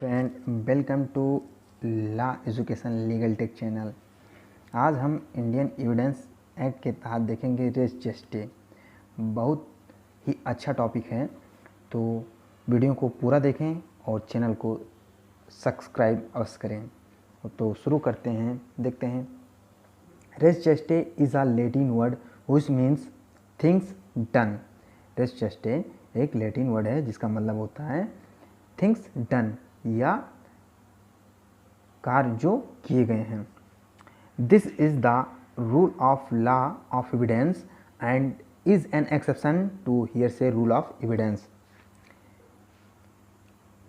Friend, welcome to law education legal tech channel. आज हम Indian evidence act के तहत देखेंगे रेस जस्टे। बहुत ही अच्छा टॉपिक है, तो वीडियो को पूरा देखें और चैनल को सब्सक्राइब अवश्य करें। तो शुरू करते हैं, देखते हैं। Res gestae is a Latin word which means things done. Res gestae एक लैटिन वर्ड है जिसका मतलब होता है थिंग्स डन या कार्य जो किए गए हैं। This is the rule of law of evidence and is an exception to hearsay rule of evidence.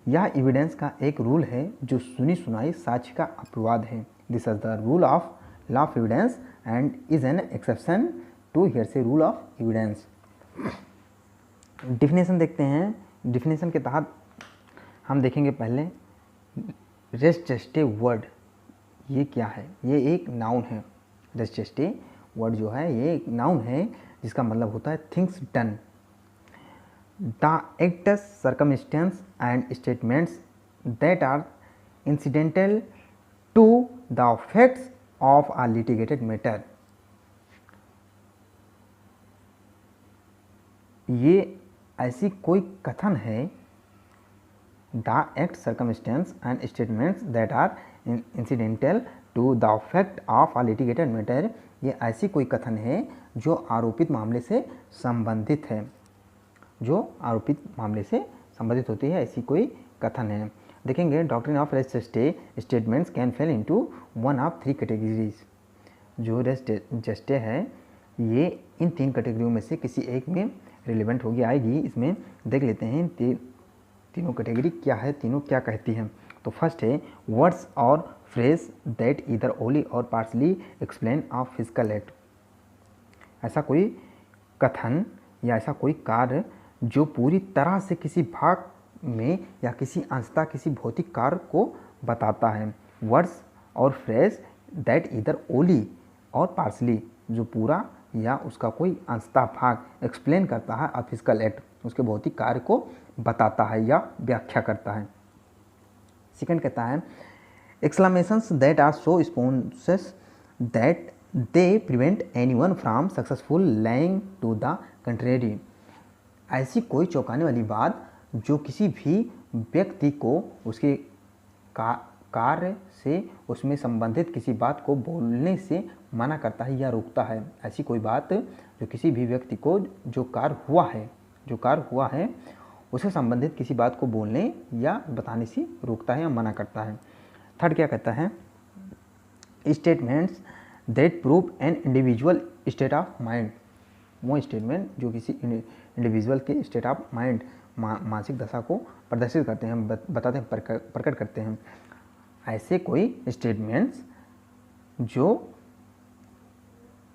यह एविडेंस का एक रूल है जो सुनी सुनाई साक्ष्य का अपवाद है। This is the rule of law of evidence and is an exception to hearsay rule of evidence. Definition देखते हैं। डिफिनेशन के तहत हम देखेंगे पहले रेस जस्टे वर्ड ये क्या है। ये एक नाउन है। रेस जस्टे वर्ड जो है ये एक नाउन है जिसका मतलब होता है things done. The acts circumstance and statements that are incidental to the facts of a litigated matter. ये ऐसी कोई कथन है the act circumstance and statements that are incidental to the fact of a litigated matter। ये ऐसी कोई कथन है जो आरोपित मामले से संबंधित है, जो आरोपित मामले से संबंधित होती है, ऐसी कोई कथन है। देखेंगे doctrine of res gestae statements can fall into one of three categories. जो रेस जस्टे है ये इन तीन कैटेगरियों में से किसी एक में रिलेवेंट होगी, आएगी। इसमें देख लेते हैं तीनों कैटेगरी क्या है, तीनों क्या कहती हैं। तो फर्स्ट है words or phrase that either only or partly explain a physical act. ऐसा कोई कथन या ऐसा कोई कार्य जो पूरी तरह से किसी भाग में या किसी अंशतः किसी भौतिक कार्य को बताता है। Words or phrase that either only or partially जो पूरा या उसका कोई अंशतः भाग एक्सप्लेन करता है अ फिजिकल एक्ट, उसके भौतिक कार्य को बताता है या व्याख्या करता है। सेकंड कहता है exclamations that are so spontaneous that they prevent anyone from successful lying to the contrary. ऐसी कोई चौंकाने वाली बात जो किसी भी व्यक्ति को उसके कार्य से उसमें संबंधित किसी बात को बोलने से मना करता है या रोकता है। ऐसी कोई बात जो किसी भी व्यक्ति को जो कार्य हुआ है उससे संबंधित किसी बात को बोलने या बताने से रोकता है या मना करता है। थर्ड क्या कहता है statements that prove an individual state of mind. वो स्टेटमेंट जो किसी इंडिविजुअल के स्टेट ऑफ माइंड मानसिक दशा को प्रदर्शित करते हैं, बताते हैं, प्रकट करते हैं। ऐसे कोई स्टेटमेंट्स जो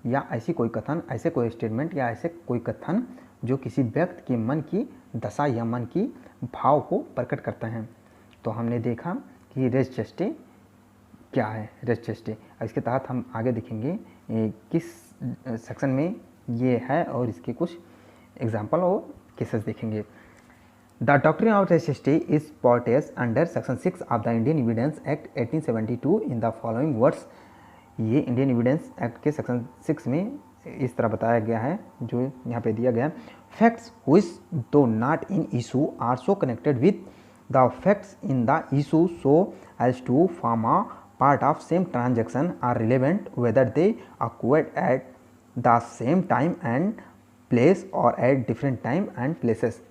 या ऐसी कोई कथन, ऐसे कोई स्टेटमेंट या ऐसे कोई कथन जो किसी व्यक्ति के मन की दशा या मन की भाव को प्रकट करते हैं। तो हमने देखा कि रेस जस्टे क्या है। रेस जस्टे इसके तहत हम आगे देखेंगे किस सेक्शन में ये है और इसके कुछ एग्जाम्पल और केसेस देखेंगे। The doctrine of res gestae is portrayed under section 6 of the Indian evidence act 1872 in the following words. ये इंडियन एविडेंस एक्ट के सेक्शन 6 में इस तरह बताया गया है जो यहाँ पे दिया गया। Facts which though not in issue are so connected with the facts in the issue so as to form a part of same transaction are relevant whether they acquired at the same time and place or at different time and places.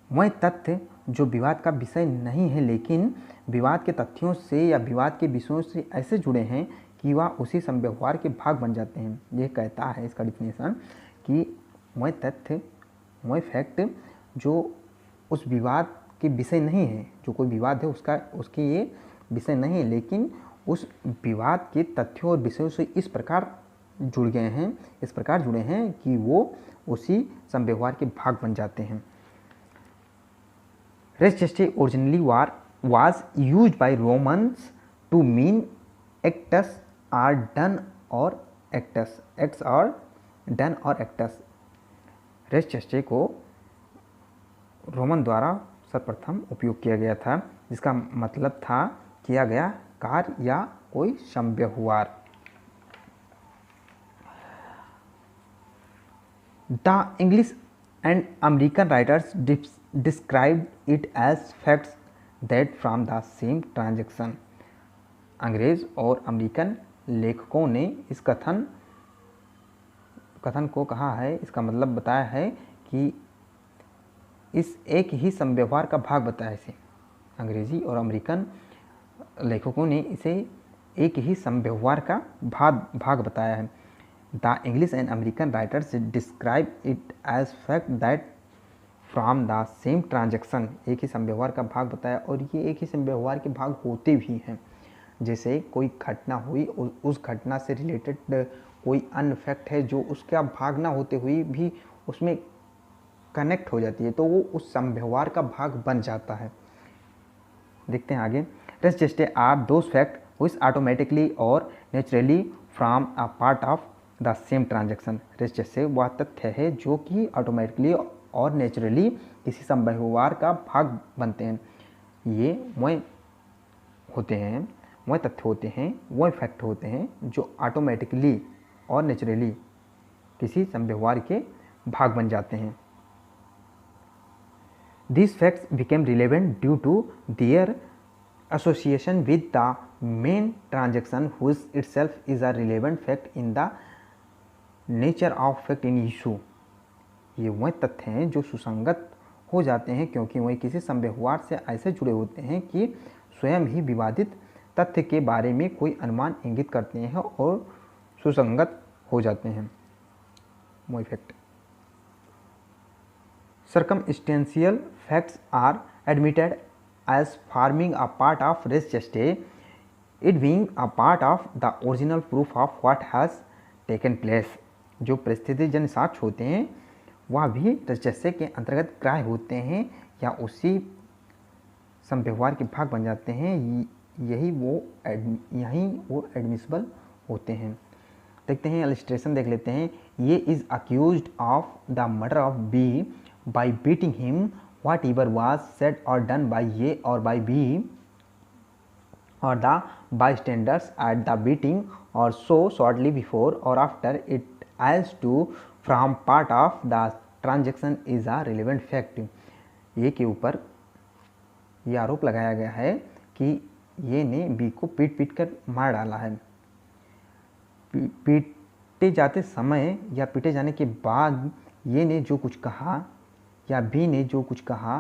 वह तथ्य जो विवाद का विषय नहीं है लेकिन विवाद के तथ्यों से या विवाद के विषयों से ऐसे जुड़े हैं कि वह उसी संव्यवहार के भाग बन जाते हैं। ये कहता है इसका डिफिनेशन कि वह तथ्य, वह फैक्ट जो उस विवाद के विषय नहीं है, जो कोई विवाद है उसके ये विषय नहीं है, लेकिन उस विवाद के तथ्यों और विषयों से इस प्रकार जुड़े हैं कि वो उसी संव्यवहार के भाग बन जाते हैं। Res gestae originally was used by Romans to mean actus are done or acts are done or actus। Res gestae को रोमन द्वारा सर्वप्रथम उपयोग किया गया था, जिसका मतलब था किया गया कार्य या कोई संव्यवहार। The English and American writers described it as facts that from the same transaction। अंग्रेज और अमेरिकन लेखकों ने इस कथन को कहा है, इसका मतलब बताया है कि इस एक ही संव्यवहार का भाग बताया इसे। अंग्रेजी और अमेरिकन लेखकों ने इसे एक ही संव्यवहार का भाग बताया है। The English and American writers describe it as fact that from the same transaction, एक ही संव्यवहार का भाग बताया, और ये एक ही संव्यवहार के भाग होते भी हैं। जैसे कोई घटना हुई, उस घटना से रिलेटेड कोई अन्य फैक्ट है जो उसका भाग ना होते हुए भी उसमें कनेक्ट हो जाती है, तो वो उस संव्यवहार का भाग बन जाता है। देखते हैं आगे। Rest just are those fact which automatically or naturally from a part of the same transaction. Rest जैसे वह तथ्य है जो कि ऑटोमेटिकली और नेचुरली किसी संव्यवहार का भाग बनते हैं। ये वह होते हैं, वह तथ्य होते हैं, वह फैक्ट होते हैं जो ऑटोमेटिकली और नेचुरली किसी संव्यवहार के भाग बन जाते हैं। These facts became relevant due to their association with the main transaction, which itself is a relevant fact in the nature of fact in issue। ये वह तथ्य हैं जो सुसंगत हो जाते हैं क्योंकि वह किसी संव्यवहार से ऐसे जुड़े होते हैं कि स्वयं ही विवादित तथ्य के बारे में कोई अनुमान इंगित करते हैं और सुसंगत हो जाते हैं। वही fact. Circumstantial facts are admitted as forming a part of res gestae, it being a part of the original proof of what has taken place। जो परिस्थितिजन्य साक्ष्य होते हैं वह भी res gestae के अंतर्गत ग्राह्य होते हैं या उसी संव्यवहार के भाग बन जाते हैं। यही वो एडमिसिबल होते हैं। देखते हैं, इलस्ट्रेशन देख लेते हैं। ये is accused of the murder of B by beating him, whatever was said or done by A or by B or the bystanders at the beating or so shortly before or after it as to from part of the transaction is a relevant fact। ये के ऊपर ये आरोप लगाया गया है कि ये ने बी को पीट कर मार डाला है। पीटे जाते समय या पीटे जाने के बाद ये ने जो कुछ कहा या बी ने जो कुछ कहा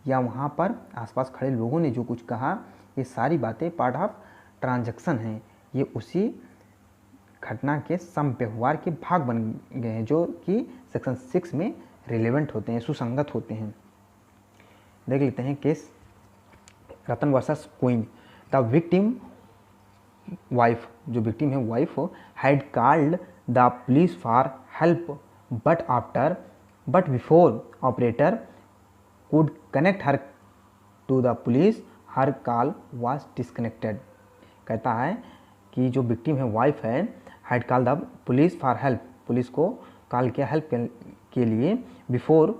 या वहाँ पर आसपास खड़े लोगों ने जो कुछ कहा, ये सारी बातें पार्ट ऑफ ट्रांजैक्शन हैं। ये उसी घटना के संव्यवहार के भाग बन गए हैं जो कि सेक्शन 6 में रिलेवेंट होते हैं, सुसंगत होते हैं। देख लेते हैं case Ratan versus queen. The victim wife, जो विक्टिम है wife, had called the police for help but before operator could connect her to the police, her call was disconnected। कहता है कि जो विक्टिम है वाइफ है, had called the police for help, police को call किया help के लिए। Before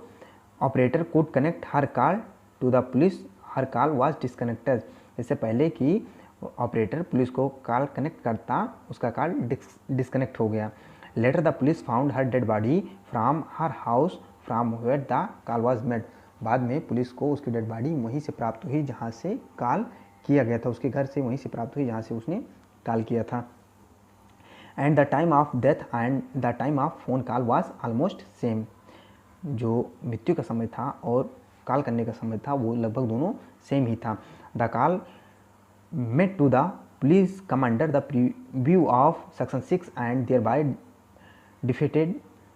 operator could connect her call to the police, her call was disconnected। इससे पहले कि ऑपरेटर पुलिस को कॉल कनेक्ट करता, उसका कॉल डिस्कनेक्ट हो गया। Later the police found her dead body from her house from where the call was made। बाद में पुलिस को उसकी डेड बॉडी वहीं से प्राप्त हुई जहाँ से कॉल किया गया था, उसके घर से वहीं से प्राप्त हुई जहाँ से उसने कॉल किया था। And the time of death and the time of phone call was almost same. जो मृत्यु का समय था और कॉल करने का समय था वो लगभग दोनों सेम ही था। The call made to the police come under the preview of section 6 and thereby defeated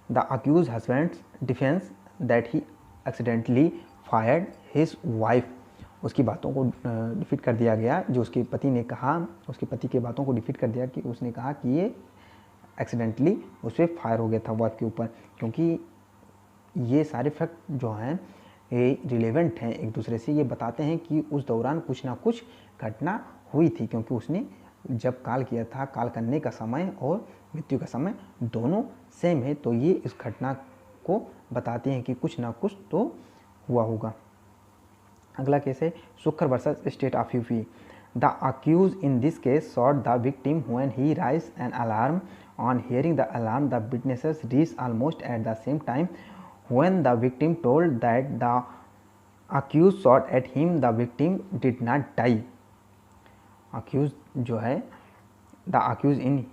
the accused husband's defense that he accidentally fired his wife। उसकी बातों को डिफीट कर दिया गया, जो उसके पति ने कहा, उसके पति के बातों को डिफीट कर दिया कि उसने कहा कि ये एक्सीडेंटली उस पर फायर हो गया था वाइफ के ऊपर। क्योंकि ये सारे फैक्ट जो हैं ये रिलेवेंट हैं एक दूसरे से, ये बताते हैं कि उस दौरान कुछ ना कुछ घटना हुई थी, क्योंकि उसने जब कॉल किया था, कॉल करने का समय और मृत्यु का समय दोनों सेम है, तो ये इस घटना को बताते हैं कि कुछ ना कुछ तो हुआ होगा। अगला केस है Sukhar versus state of UP. The accuse in this case shot the victim when he raise an alarm. On hearing the alarm the witnesses reach almost at the same time. When the victim told that the accused shot at him the victim did not die. Accuse जो है the accuse in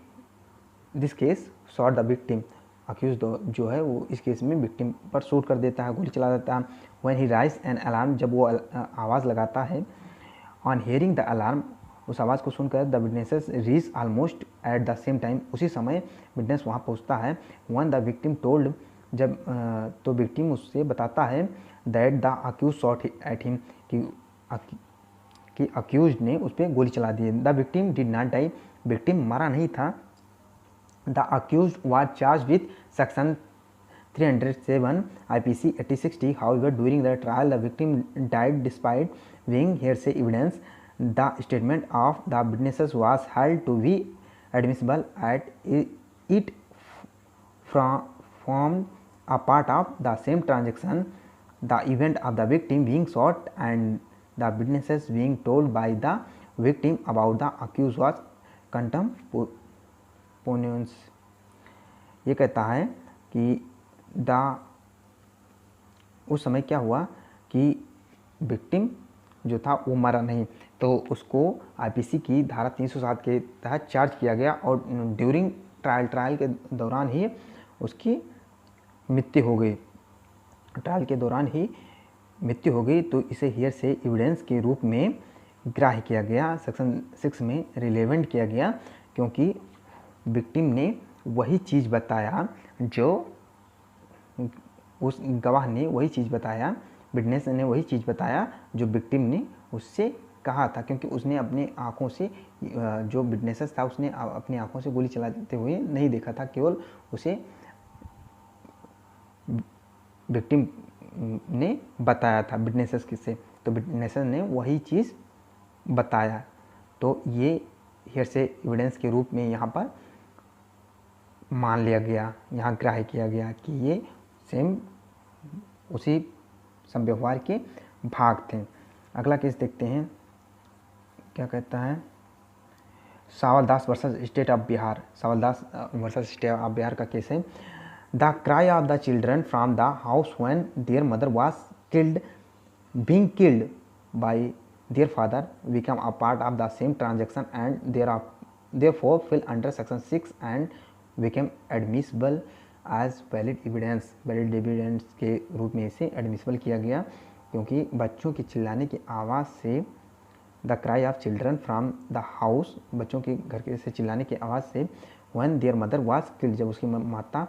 this case shot the victim, accuse जो है वो इस case में victim पर shoot कर देता है, गोली चला देता है। When he raise an alarm, जब वो आवाज़ लगाता है। ऑन हियरिंग द अलार्म, उस आवाज़ को सुनकर the witnesses reach almost at the same time, उसी समय विटनेस वहाँ पहुँचता है। व्हेन द विक्टिम टोल्ड, जब तो विक्टिम उससे बताता है that the accused shot at him, कि अक्यूज ने उस पर गोली चला दी। The victim did not die, victim मरा नहीं था। The accused was charge with section 307 IPC 8060. However, during the trial, the victim died despite being hearsay evidence. The statement of the witnesses was held to be admissible at it formed a part of the same transaction. The event of the victim being shot and the witnesses being told by the victim about the accused was contemporaneous. ये कहता है कि उस समय क्या हुआ कि victim जो था वो मरा नहीं, तो उसको IPC की धारा 307 के तहत चार्ज किया गया और ड्यूरिंग ट्रायल के दौरान ही उसकी मृत्यु हो गई। ट्रायल के दौरान ही मृत्यु हो गई, तो इसे हियर से एविडेंस के रूप में ग्राह्य किया गया, सेक्शन 6 में रिलेवेंट किया गया, क्योंकि विक्टिम ने वही चीज़ बताया जो उस गवाह ने वही चीज़ बताया, विटनेस ने वही चीज़ बताया जो विक्टिम ने उससे कहा था, क्योंकि उसने अपने आँखों से, जो विटनेसेस था उसने अपनी आँखों से गोली चलाते हुए नहीं देखा था, केवल उसे विक्टिम ने बताया था विटनेसेस किससे, तो विटनेसेस ने वही चीज़ बताया। तो ये हियर से एविडेंस के रूप में यहाँ पर मान लिया गया, यहाँ ग्राह्य किया गया कि ये सेम उसी संव्यवहार के भाग थे। अगला केस देखते हैं, क्या कहता है। Sawaldas versus state of Bihar. Sawaldas versus state of Bihar का केस है। The cry of the children from the house when their mother was killed being killed by their father become a part of the same transaction and therefore fell under section 6 and become admissible as valid evidence. Valid evidence के रूप में इसे admissible किया गया, क्योंकि बच्चों की चिल्लाने की आवाज़ से, the cry of children from the house, बच्चों के घर के से चिल्लाने की आवाज़ से, when their mother was killed, जब उसकी माता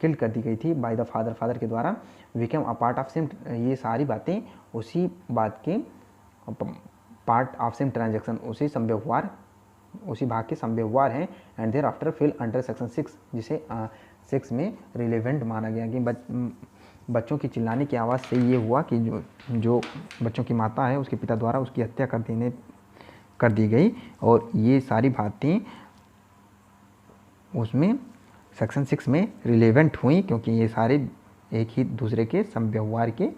किल कर दी गई थी, बाय द फादर, फादर के द्वारा, become a part of same, ये सारी बातें उसी बात के पार्ट ऑफ सेम ट्रांजैक्शन, उसी संव्यवहार, उसी भाग के संव्यवहार हैं। And thereafter fall under section 6, जिसे 6 में रिलेवेंट माना गया कि बच्चों की चिल्लाने की आवाज़ से ये हुआ कि जो बच्चों की माता है उसके पिता द्वारा उसकी हत्या कर दी गई, और ये सारी बातें उसमें सेक्शन 6 में रिलेवेंट हुई, क्योंकि ये सारे एक ही दूसरे के संव्यवहार के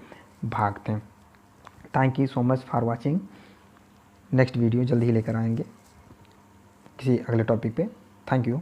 भाग थे। Thank you so much for watching. Next video जल्दी ही लेकर आएंगे किसी अगले टॉपिक पे। Thank you.